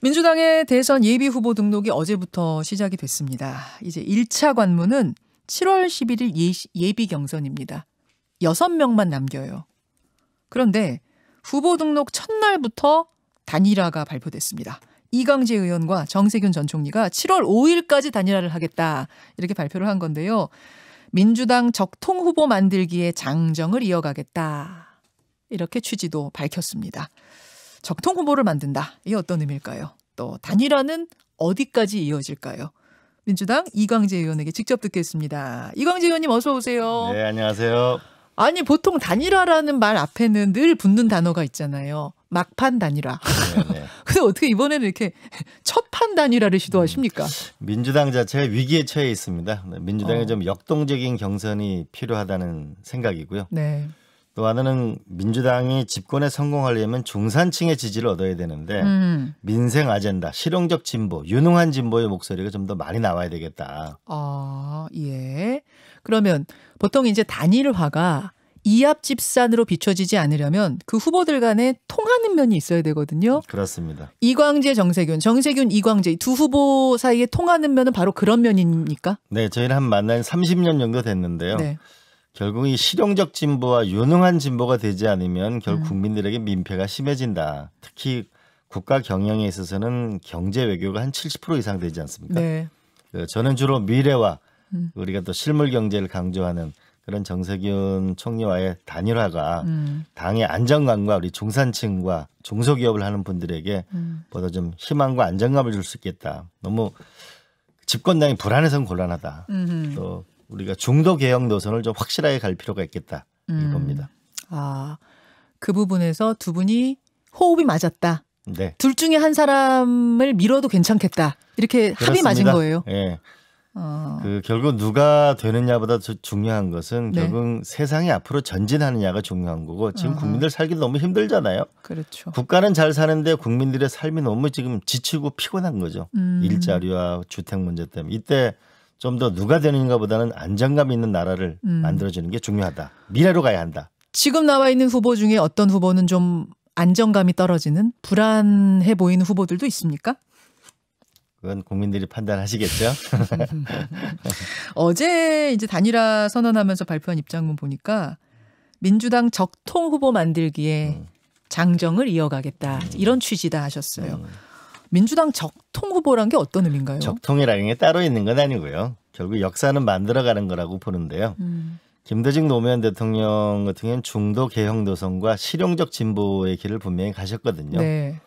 민주당의 대선 예비 후보 등록이 어제부터 시작이 됐습니다. 이제 1차 관문은 7월 11일 예비 경선입니다. 6명만 남겨요. 그런데 후보 등록 첫날부터 단일화가 발표됐습니다. 이광재 의원과 정세균 전 총리가 7월 5일까지 단일화를 하겠다 이렇게 발표를 한 건데요. 민주당 적통 후보 만들기에 장정을 이어가겠다 이렇게 취지도 밝혔습니다. 적통 후보를 만든다. 이게 어떤 의미일까요? 또 단일화는 어디까지 이어질까요? 민주당 이광재 의원에게 직접 듣겠습니다. 이광재 의원님 어서 오세요. 네, 안녕하세요. 아니 보통 단일화라는 말 앞에는 늘 붙는 단어가 있잖아요. 막판 단일화. 네. 근데 어떻게 이번에는 이렇게 첫판 단일화를 시도하십니까? 민주당 자체가 위기에 처해 있습니다. 민주당에 좀 역동적인 경선이 필요하다는 생각이고요. 네. 또 하나는 민주당이 집권에 성공하려면 중산층의 지지를 얻어야 되는데 민생 아젠다, 실용적 진보, 유능한 진보의 목소리가 좀 더 많이 나와야 되겠다. 아, 예. 그러면 보통 이제 단일화가 이합집산으로 비춰지지 않으려면 그 후보들 간에 통하는 면이 있어야 되거든요. 그렇습니다. 이광재, 정세균, 이광재 두 후보 사이에 통하는 면은 바로 그런 면입니까? 네, 저희는 한 만난 30년 정도 됐는데요. 네. 결국 이 실용적 진보와 유능한 진보가 되지 않으면 결국 국민들에게 민폐가 심해진다. 특히 국가 경영에 있어서는 경제 외교가 한 70% 이상 되지 않습니까? 네. 저는 주로 미래와 우리가 또 실물 경제를 강조하는 그런 정세균 총리와의 단일화가 당의 안정감과 우리 중산층과 중소기업을 하는 분들에게 보다 좀 희망과 안정감을 줄 수 있겠다. 너무 집권당이 불안해서는 곤란하다. 또 우리가 중도 개혁 노선을 좀 확실하게 갈 필요가 있겠다 이겁니다. 아, 그 부분에서 두 분이 호흡이 맞았다. 네. 둘 중에 한 사람을 밀어도 괜찮겠다. 이렇게 합의 맞은 거예요. 네. 그 결국 누가 되느냐보다 중요한 것은 네. 결국 세상이 앞으로 전진하느냐가 중요한 거고 지금 국민들 살기 너무 힘들잖아요. 그렇죠. 국가는 잘 사는데 국민들의 삶이 너무 지금 지치고 피곤한 거죠. 일자리와 주택 문제 때문에 이때 좀 더 누가 되는가보다는 안정감 있는 나라를 만들어주는 게 중요하다. 미래로 가야 한다. 지금 나와 있는 후보 중에 어떤 후보는 좀 안정감이 떨어지는 불안해 보이는 후보들도 있습니까? 그건 국민들이 판단하시겠죠. 어제 이제 단일화 선언하면서 발표한 입장문 보니까 민주당 적통 후보 만들기에 장정을 이어가겠다. 이런 취지다 하셨어요. 민주당 적통 후보란 게 어떤 의미인가요? 적통이라는 게 따로 있는 건 아니고요. 결국 역사는 만들어가는 거라고 보는데요. 김대중 노무현 대통령 같은 경우는 중도 개혁 노선과 실용적 진보의 길을 분명히 가셨거든요. 네.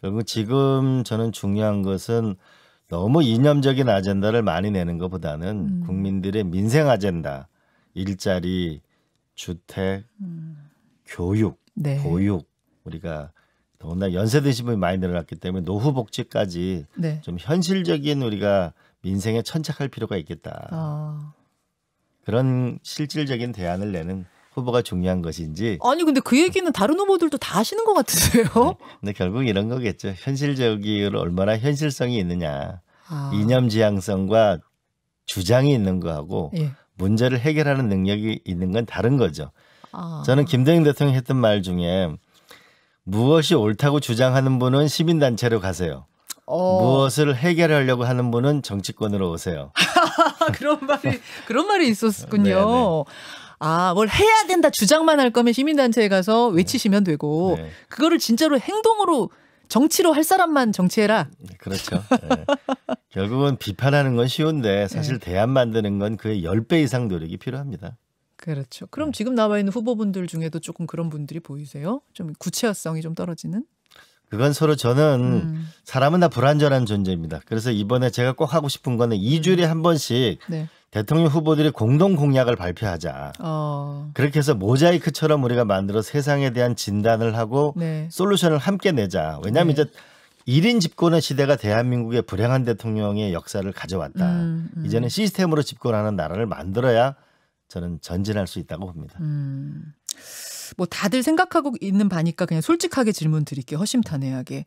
결국 지금 저는 중요한 것은 너무 이념적인 아젠다를 많이 내는 것보다는 국민들의 민생 아젠다, 일자리, 주택, 교육, 네. 보육, 우리가 더군다나 연세 드신 분이 많이 늘어났기 때문에 노후 복지까지 네. 좀 현실적인 우리가 민생에 천착할 필요가 있겠다. 아. 그런 실질적인 대안을 내는 후보가 중요한 것인지. 아니 근데 그 얘기는 다른 후보들도 다 하시는 것 같으세요? 네. 근데 결국 이런 거겠죠. 현실적으로 얼마나 현실성이 있느냐. 이념 지향성과 주장이 있는 거하고 예. 문제를 해결하는 능력이 있는 건 다른 거죠. 아. 저는 김대중 대통령이 했던 말 중에 무엇이 옳다고 주장하는 분은 시민단체로 가세요. 무엇을 해결하려고 하는 분은 정치권으로 오세요. 그런 말이 있었군요. 네네. 아, 뭘 해야 된다 주장만 할 거면 시민단체에 가서 외치시면 되고 네. 그거를 진짜로 행동으로 정치로 할 사람만 정치해라. 그렇죠. 네. 결국은 비판하는 건 쉬운데 사실 대안 만드는 건 그의 10배 이상 노력이 필요합니다. 그렇죠. 그럼 지금 나와 있는 후보분들 중에도 조금 그런 분들이 보이세요? 좀 구체화성이 좀 떨어지는? 그건 서로 저는 사람은 다 불완전한 존재입니다. 그래서 이번에 제가 꼭 하고 싶은 거는 2주일에 한 번씩 네. 대통령 후보들이 공동 공약을 발표하자. 그렇게 해서 모자이크처럼 우리가 만들어 세상에 대한 진단을 하고 네. 솔루션을 함께 내자. 왜냐하면 이제 1인 집권의 시대가 대한민국의 불행한 대통령의 역사를 가져왔다. 이제는 시스템으로 집권하는 나라를 만들어야 저는 전진할 수 있다고 봅니다. 뭐 다들 생각하고 있는 바니까 그냥 솔직하게 질문 드릴게요. 허심탄회하게.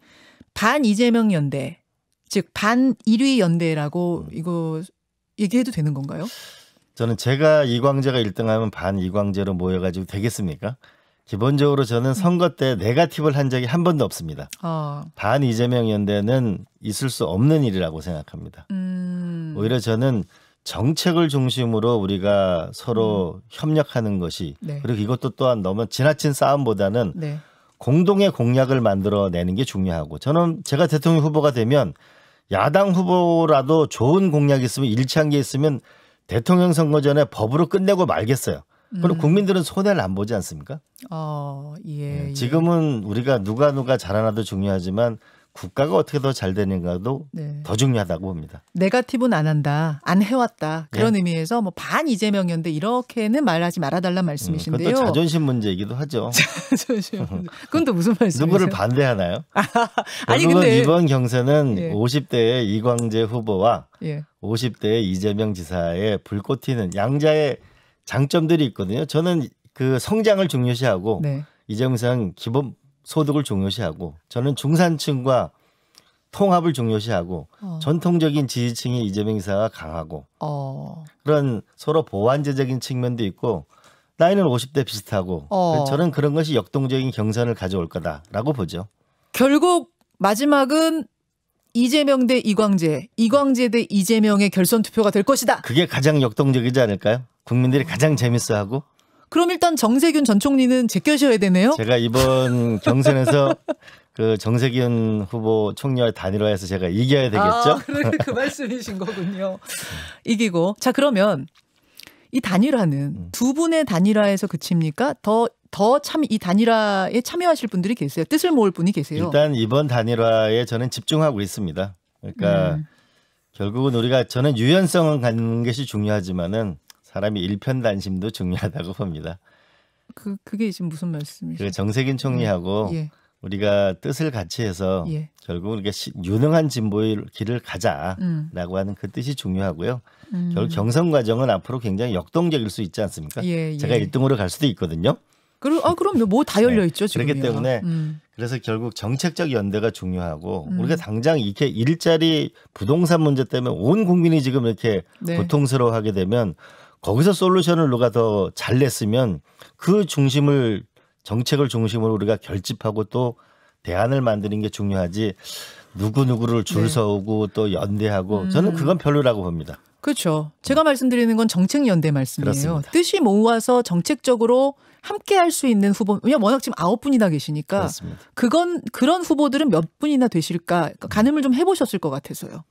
반 이재명 연대, 즉 반 1위 연대라고 이거 얘기해도 되는 건가요? 저는 제가 이광재가 1등하면 반 이광재로 모여가지고 되겠습니까? 기본적으로 저는 선거 때 네거티브를 한 적이 한 번도 없습니다. 반 이재명 연대는 있을 수 없는 일이라고 생각합니다. 오히려 저는 정책을 중심으로 우리가 서로 협력하는 것이 네. 그리고 이것도 또한 너무 지나친 싸움보다는 네. 공동의 공약을 만들어내는 게 중요하고 저는 제가 대통령 후보가 되면 야당 후보라도 좋은 공약이 있으면 일치한 게 있으면 대통령 선거 전에 법으로 끝내고 말겠어요. 그럼 국민들은 손해를 안 보지 않습니까? 예. 지금은 우리가 누가 잘하나도 중요하지만 국가가 어떻게 더 잘 되는가도 네. 더 중요하다고 봅니다. 네거티브는 안 한다. 안 해왔다. 그런 네. 의미에서 뭐 반 이재명 연대 이렇게는 말하지 말아달라는 말씀이신데요. 그것도 자존심 문제이기도 하죠. 자존심 문제. 그건 또 무슨 말씀이세요? 누구를 반대하나요? 아니 결국은 근데 이번 경선은 예. 50대의 이광재 후보와 예. 50대의 이재명 지사의 불꽃 튀는 양자의 장점들이 있거든요. 저는 그 성장을 중요시하고 네. 이재명 지사는 기본 소득을 중요시하고 저는 중산층과 통합을 중요시하고 전통적인 지지층이 이재명 지사가 강하고 그런 서로 보완제적인 측면도 있고 나이는 50대 비슷하고 저는 그런 것이 역동적인 경선을 가져올 거다라고 보죠. 결국 마지막은 이재명 대 이광재, 이광재 대 이재명의 결선 투표가 될 것이다. 그게 가장 역동적이지 않을까요? 국민들이 가장 재밌어하고. 그럼 일단 정세균 전 총리는 제껴셔야 되네요. 제가 이번 경선에서 그 정세균 후보 총리와 단일화해서 제가 이겨야 되겠죠? 그러니까 그 말씀이신 거군요. 이기고. 자 그러면 이 단일화는 두 분의 단일화에서 그칩니까? 더 참 이 단일화에 참여하실 분들이 계세요. 뜻을 모을 분이 계세요. 일단 이번 단일화에 저는 집중하고 있습니다. 그러니까 결국은 우리가 저는 유연성을 갖는 것이 중요하지만은 사람이 일편단심도 중요하다고 봅니다. 그게 지금 무슨 말씀이시죠? 그 정세균 총리하고 예. 우리가 뜻을 같이 해서 예. 결국 우리가 유능한 진보의 길을 가자라고 하는 그 뜻이 중요하고요. 결국 경선 과정은 앞으로 굉장히 역동적일 수 있지 않습니까? 예. 제가 1등으로 갈 수도 있거든요. 그럼요. 뭐 다 열려 있죠. 지금이야. 그렇기 때문에 그래서 결국 정책적 연대가 중요하고 우리가 당장 이렇게 일자리 부동산 문제 때문에 온 국민이 지금 이렇게 네. 고통스러워하게 되면 거기서 솔루션을 누가 더 잘 냈으면 그 중심을 정책을 중심으로 우리가 결집하고 또 대안을 만드는 게 중요하지 누구를 줄 서오고 또 연대하고 저는 그건 별로라고 봅니다. 그렇죠. 제가 말씀드리는 건 정책연대 말씀이에요. 그렇습니다. 뜻이 모아서 정책적으로 함께 할 수 있는 후보. 왜냐면 워낙 지금 9분이나 계시니까 그렇습니다. 그런 후보들은 몇 분이나 되실까 가늠을 좀 해보셨을 것 같아서요.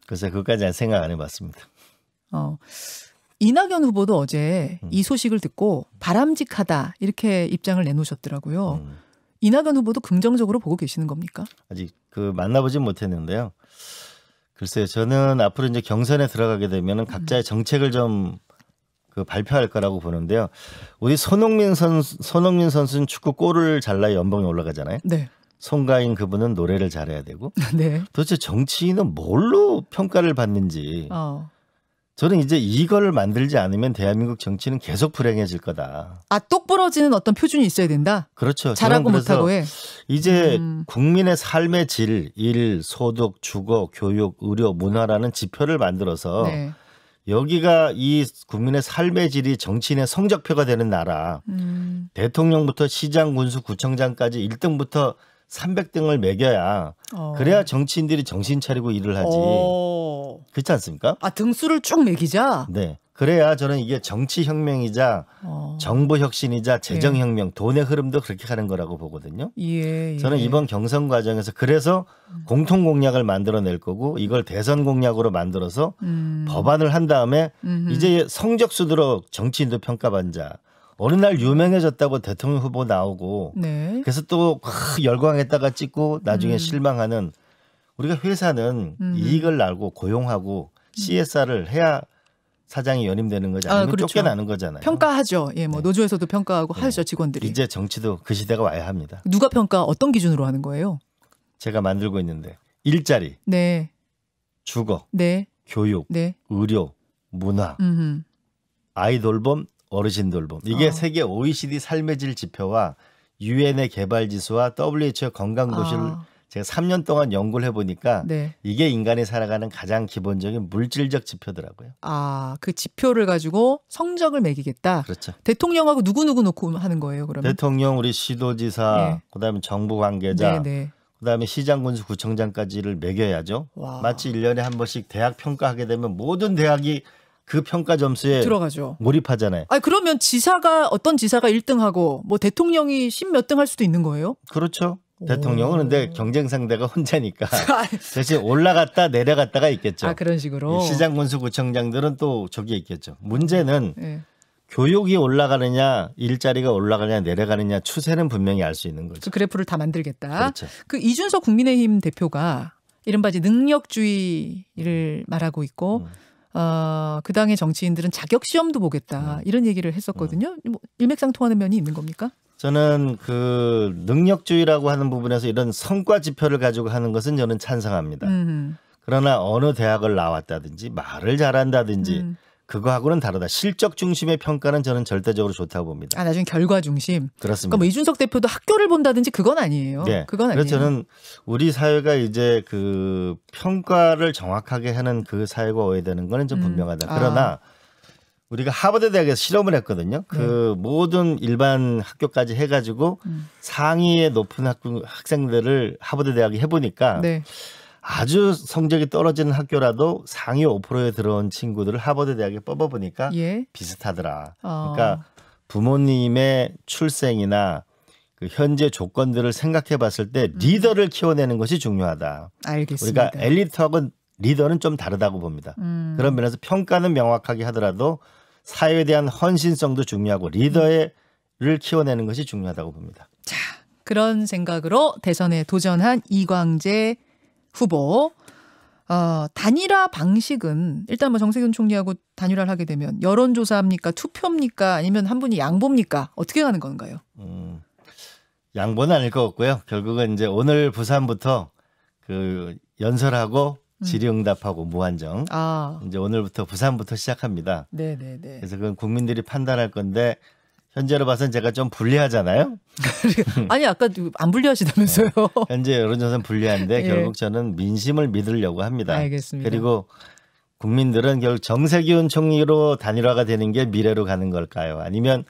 글쎄 그것까지 생각 안 해봤습니다. 이낙연 후보도 어제 이 소식을 듣고 바람직하다 이렇게 입장을 내놓으셨더라고요. 이낙연 후보도 긍정적으로 보고 계시는 겁니까? 아직 그 만나보진 못했는데요. 글쎄요, 저는 앞으로 이제 경선에 들어가게 되면은 각자의 정책을 좀 그 발표할 거라고 보는데요. 우리 손흥민 선수는 축구 골을 잘 나야 연봉이 올라가잖아요. 네. 송가인 그분은 노래를 잘해야 되고. 네. 도대체 정치인은 뭘로 평가를 받는지. 저는 이제 이걸 만들지 않으면 대한민국 정치는 계속 불행해질 거다. 똑부러지는 어떤 표준이 있어야 된다? 그렇죠. 잘하고 못하고 해. 이제 국민의 삶의 질, 일, 소득, 주거, 교육, 의료, 문화라는 지표를 만들어서 네. 여기가 이 국민의 삶의 질이 정치인의 성적표가 되는 나라. 대통령부터 시장, 군수, 구청장까지 1등부터 300등을 매겨야 그래야 정치인들이 정신 차리고 일을 하지. 그렇지 않습니까? 등수를 쭉 매기자? 네. 그래야 저는 이게 정치혁명이자 정보혁신이자 재정혁명, 돈의 흐름도 그렇게 가는 거라고 보거든요. 예. 저는 이번 경선 과정에서 그래서 공통공약을 만들어낼 거고 이걸 대선 공약으로 만들어서 법안을 한 다음에 이제 성적순으로 정치인도 평가받자. 어느 날 유명해졌다고 대통령 후보 나오고 네. 그래서 또 열광했다가 찍고 나중에 실망하는 우리가 회사는 이익을 날고 고용하고 CSR을 해야 사장이 연임되는 거지 아니면 그렇죠. 쫓겨나는 거잖아요. 평가하죠. 예, 뭐 네. 노조에서도 평가하고 네. 하죠 직원들이. 이제 정치도 그 시대가 와야 합니다. 누가 평가 어떤 기준으로 하는 거예요? 제가 만들고 있는데 일자리, 네, 주거, 네, 교육, 네, 의료, 문화, 아이 돌봄, 어르신 돌봄. 이게 세계 OECD 삶의 질 지표와 유엔의 개발 지수와 WHO의 건강 도시를 제가 3년 동안 연구를 해보니까 네. 이게 인간이 살아가는 가장 기본적인 물질적 지표더라고요. 아, 그 지표를 가지고 성적을 매기겠다. 그렇죠. 대통령하고 누구 놓고 하는 거예요, 그러면? 대통령, 우리 시도지사, 네. 그다음에 정부 관계자, 네. 그다음에 시장, 군수, 구청장까지를 매겨야죠. 와. 마치 1년에 한 번씩 대학 평가하게 되면 모든 대학이 그 평가 점수에 들어가죠. 몰입하잖아요. 아니, 그러면 어떤 지사가 1등하고 뭐 대통령이 10몇 등 할 수도 있는 거예요? 그렇죠. 대통령은 근데 경쟁 상대가 혼자니까 대신 올라갔다 내려갔다가 있겠죠. 아, 그런 식으로. 시장, 군수, 구청장들은 또 저기 있겠죠. 문제는 네. 교육이 올라가느냐, 일자리가 올라가느냐, 내려가느냐 추세는 분명히 알 수 있는 거죠. 그 그래프를 다 만들겠다. 그렇죠. 그 이준석 국민의힘 대표가 이른바 이제 능력주의를 말하고 있고, 그 당의 정치인들은 자격 시험도 보겠다 이런 얘기를 했었거든요. 뭐 일맥상통하는 면이 있는 겁니까? 저는 그 능력주의라고 하는 부분에서 이런 성과 지표를 가지고 하는 것은 저는 찬성합니다. 그러나 어느 대학을 나왔다든지 말을 잘한다든지 그거하고는 다르다. 실적 중심의 평가는 저는 절대적으로 좋다고 봅니다. 아, 나중에 결과 중심. 그렇습니다. 그러니까 뭐 이준석 대표도 학교를 본다든지 그건 아니에요. 네. 그건 아니에요. 그래서 저는 우리 사회가 이제 그 평가를 정확하게 하는 그 사회가 오야 되는 거는 좀 분명하다. 그러나 우리가 하버드 대학에서 실험을 했거든요. 그 모든 일반 학교까지 해가지고 상위의 높은 학생들을 하버드 대학이 해보니까 네. 아주 성적이 떨어지는 학교라도 상위 5%에 들어온 친구들을 하버드 대학에 뽑아보니까 예. 비슷하더라. 그러니까 부모님의 출생이나 그 현재 조건들을 생각해 봤을 때 리더를 키워내는 것이 중요하다. 알겠습니다. 우리가 엘리트하고 리더는 좀 다르다고 봅니다. 그런 면에서 평가는 명확하게 하더라도 사회에 대한 헌신성도 중요하고 리더를 키워내는 것이 중요하다고 봅니다. 자, 그런 생각으로 대선에 도전한 이광재 후보. 단일화 방식은 일단 뭐 정세균 총리하고 단일화를 하게 되면 여론조사입니까? 투표입니까? 아니면 한 분이 양보입니까? 어떻게 가는 건가요? 양보는 아닐 것 같고요. 결국은 이제 오늘 부산부터 그 연설하고 질의응답하고 무한정. 이제 오늘부터 부산부터 시작합니다. 네네네. 그래서 그건 국민들이 판단할 건데 현재로 봐서는 제가 좀 불리하잖아요. 아니 아까 안 불리하시다면서요. 현재 여론조사는 불리한데 예. 결국 저는 민심을 믿으려고 합니다. 알겠습니다. 그리고 국민들은 결국 정세균 총리로 단일화가 되는 게 미래로 가는 걸까요? 아니면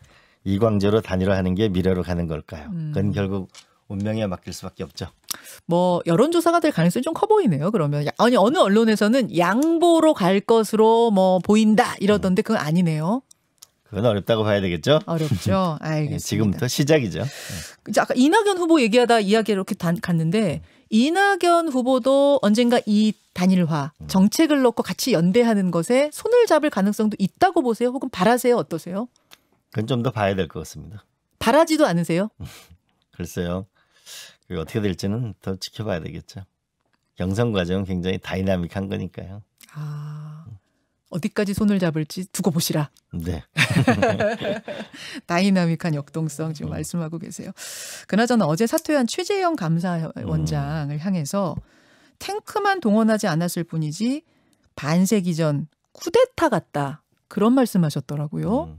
이광재로 단일화하는 게 미래로 가는 걸까요? 그건 결국 운명에 맡길 수밖에 없죠. 뭐 여론조사가 될 가능성이 좀 커 보이네요. 그러면 아니 어느 언론에서는 양보로 갈 것으로 뭐 보인다 이러던데 그건 아니네요. 그건 어렵다고 봐야 되겠죠. 어렵죠. 알겠습니다. 지금부터 시작이죠. 이제 아까 이낙연 후보 얘기하다 이야기가 이렇게 갔는데 이낙연 후보도 언젠가 이 단일화 정책을 놓고 같이 연대하는 것에 손을 잡을 가능성도 있다고 보세요? 혹은 바라세요? 어떠세요? 그건 좀 더 봐야 될 것 같습니다. 바라지도 않으세요? 글쎄요. 그게 어떻게 될지는 더 지켜봐야 되겠죠. 경선 과정은 굉장히 다이나믹한 거니까요. 어디까지 손을 잡을지 두고 보시라. 네. 다이나믹한 역동성 지금 말씀하고 계세요. 그나저나 어제 사퇴한 최재형 감사원장을 향해서 탱크만 동원하지 않았을 뿐이지 반세기 전 쿠데타 같다. 그런 말씀하셨더라고요.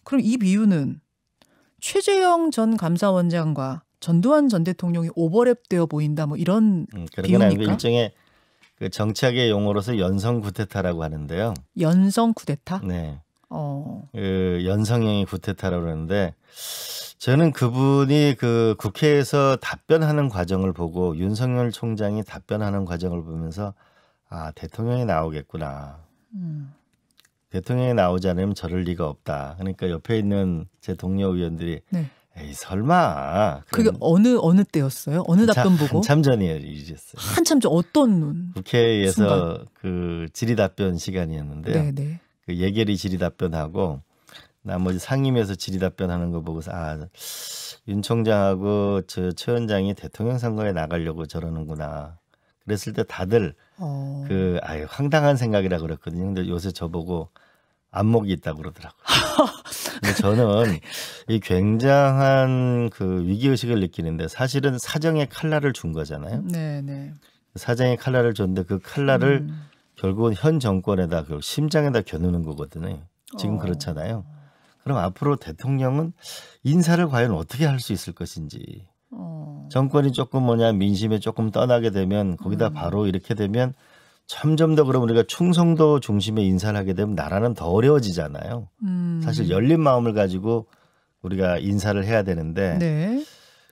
그럼 이 비유는 최재형 전 감사원장과 전두환 전 대통령이 오버랩되어 보인다. 뭐 이런 그런 건 아니고 비유입니까? 일종의 그 정치학의 용어로서 연성 쿠데타라고 하는데요. 연성 쿠데타? 네. 그 연성형의 쿠데타라고 그러는데 저는 그분이 그 국회에서 답변하는 과정을 보고 윤석열 총장이 답변하는 과정을 보면서 아, 대통령이 나오겠구나. 대통령이 나오지 않으면 저럴 리가 없다. 그러니까 옆에 있는 제 동료 의원들이 네. 에이 설마. 그게 어느 때였어요? 어느 답변 보고? 한참 전이에요. 일이었어요. 한참 전 어떤 국회에서 순간? 그 질의답변 시간이었는데요. 네네. 그 예결위 질의답변하고 나머지 상임위에서 질의답변하는 거 보고서 아, 윤 총장하고 저 최 원장이 대통령 선거에 나가려고 저러는구나. 그랬을 때 다들 그 아유 황당한 생각이라 그랬거든요. 근데 요새 저보고 안목이 있다고 그러더라고요. 근데 저는 이 굉장한 그 위기의식을 느끼는데 사실은 사정의 칼날을 준 거잖아요. 네네. 사정의 칼날을 줬는데 그 칼날을 결국은 현 정권에다 결국 심장에다 겨누는 거거든요. 지금 그렇잖아요. 그럼 앞으로 대통령은 인사를 과연 어떻게 할 수 있을 것인지 정권이 조금 민심에 조금 떠나게 되면 거기다 바로 이렇게 되면 점점 더 그럼 우리가 충성도 중심의 인사를 하게 되면 나라는 더 어려워지잖아요. 사실 열린 마음을 가지고 우리가 인사를 해야 되는데 네.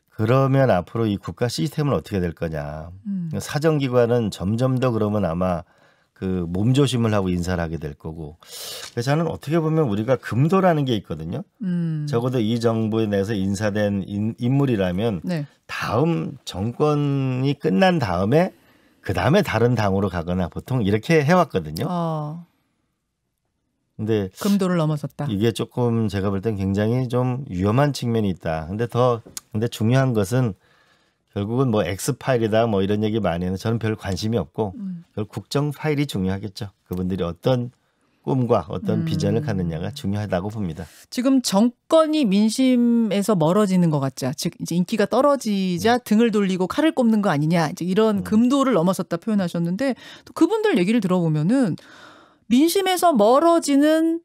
그러면 앞으로 이 국가 시스템은 어떻게 될 거냐. 사정기관은 점점 더 그러면 아마 그 몸조심을 하고 인사를 하게 될 거고. 그래서 저는 어떻게 보면 우리가 금도라는 게 있거든요. 적어도 이 정부에 내에서 인사된 인물이라면 네. 다음 정권이 끝난 다음에 그다음에 다른 당으로 가거나 보통 이렇게 해왔거든요. 근데 금도를 넘어섰다. 이게 조금 제가 볼 땐 굉장히 좀 위험한 측면이 있다. 근데 중요한 것은 결국은 뭐 X파일이다 뭐 이런 얘기 많이 하는데 저는 별 관심이 없고 결국 국정 파일이 중요하겠죠. 그분들이 어떤 꿈과 어떤 비전을 갖느냐가 중요하다고 봅니다. 지금 정권이 민심에서 멀어지는 것 같자, 즉 이제 인기가 떨어지자 등을 돌리고 칼을 꼽는 거 아니냐, 이제 이런 금도를 넘어섰다 표현하셨는데 또 그분들 얘기를 들어보면은 민심에서 멀어지는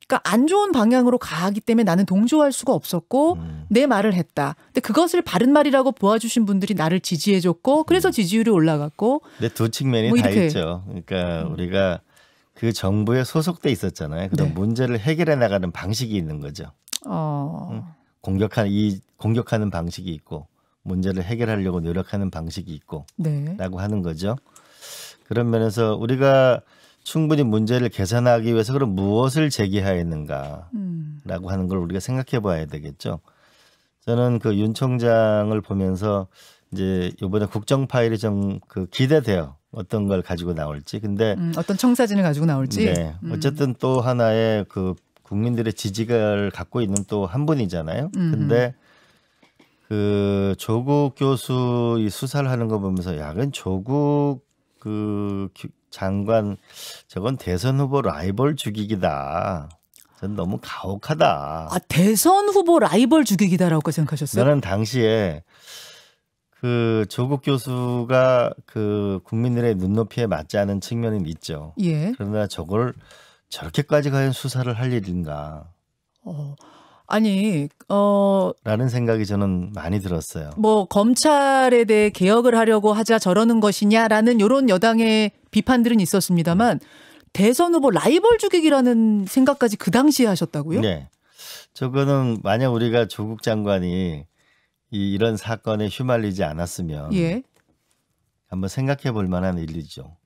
그러니까 안 좋은 방향으로 가기 때문에 나는 동조할 수가 없었고 내 말을 했다. 근데 그것을 바른 말이라고 보아주신 분들이 나를 지지해줬고 그래서 지지율이 올라갔고. 근데 두 측면이 뭐 다 이렇게. 있죠. 그러니까 우리가 그 정부에 소속돼 있었잖아요. 그럼 네. 문제를 해결해 나가는 방식이 있는 거죠. 공격하는 방식이 있고 문제를 해결하려고 노력하는 방식이 있고 네. 라고 하는 거죠. 그런 면에서 우리가 충분히 문제를 개선하기 위해서 그럼 무엇을 제기하였는가 라고 하는 걸 우리가 생각해 봐야 되겠죠. 저는 그 윤 총장을 보면서 이제 이번에 국정 파일이 좀 그 기대돼요. 어떤 걸 가지고 나올지. 근데 어떤 청사진을 가지고 나올지. 네. 어쨌든 또 하나의 그 국민들의 지지를 갖고 있는 또 한 분이잖아요. 근데 그 조국 교수 이 수사를 하는 거 보면서 야, 그건 조국 그 장관 저건 대선 후보 라이벌 죽이기다. 전 너무 가혹하다. 아, 대선 후보 라이벌 죽이기다라고 생각하셨어요? 저는 당시에 그 조국 교수가 그 국민들의 눈높이에 맞지 않은 측면은 있죠. 예. 그러나 저걸 저렇게까지 과연 수사를 할 일인가? 아니, 라는 생각이 저는 많이 들었어요. 뭐 검찰에 대해 개혁을 하려고 하자 저러는 것이냐라는 이런 여당의 비판들은 있었습니다만 대선 후보 라이벌 죽이기라는 생각까지 그 당시에 하셨다고요? 네. 저거는 만약 우리가 조국 장관이 이런 사건에 휘말리지 않았으면 예. 한번 생각해 볼 만한 일이죠.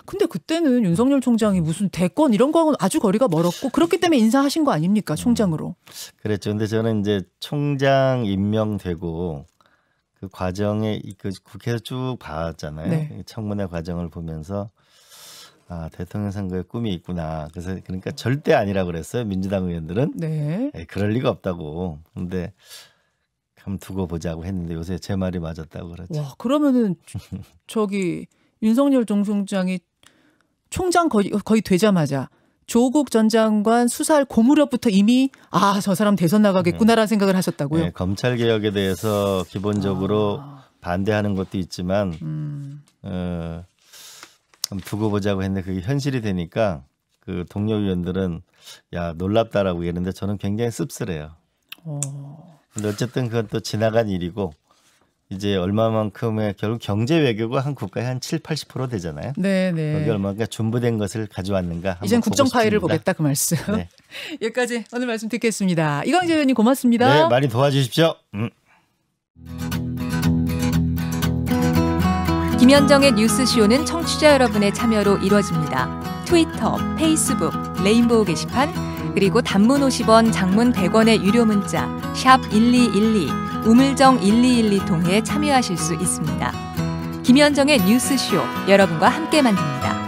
근데 그때는 윤석열 총장이 무슨 대권 이런 거하고는 아주 거리가 멀었고 그렇기 때문에 인사하신 거 아닙니까? 총장으로. 그랬죠. 근데 저는 이제 총장 임명되고 그 과정에 그 국회에서 쭉 봐왔잖아요. 네. 청문회 과정을 보면서 아, 대통령 선거에 꿈이 있구나. 그래서 그러니까 절대 아니라고 그랬어요. 민주당 의원들은. 네. 그럴 리가 없다고. 근데 한번 두고 보자고 했는데 요새 제 말이 맞았다고 그러죠. 와, 그러면은 저기 윤석열 총장이 총장 거의 되자마자 조국 전 장관 수사할 고무렵부터 이미 아, 저 사람 대선 나가겠구나라는 생각을 하셨다고요? 네, 검찰 개혁에 대해서 기본적으로 반대하는 것도 있지만 한번 두고 보자고 했는데 그게 현실이 되니까 그 동료 의원들은 야, 놀랍다라고 얘기했는데 저는 굉장히 씁쓸해요. 근데 어쨌든 그건 또 지나간 일이고 이제 얼마만큼의 결국 경제 외교가 한 국가에 한 7-80% 되잖아요. 네네. 거기 얼마나 준비된 것을 가져왔는가. 이젠 국정 파일을 보겠다 그 말씀. 네. 여기까지 오늘 말씀 듣겠습니다. 이광재 의원님 고맙습니다. 네, 많이 도와주십시오. 김현정의 뉴스쇼는 청취자 여러분의 참여로 이루어집니다. 트위터, 페이스북, 레인보우 게시판, 그리고 단문 50원, 장문 100원의 유료 문자 샵 1212, 우물정 1212 통해 참여하실 수 있습니다. 김현정의 뉴스쇼, 여러분과 함께 만듭니다.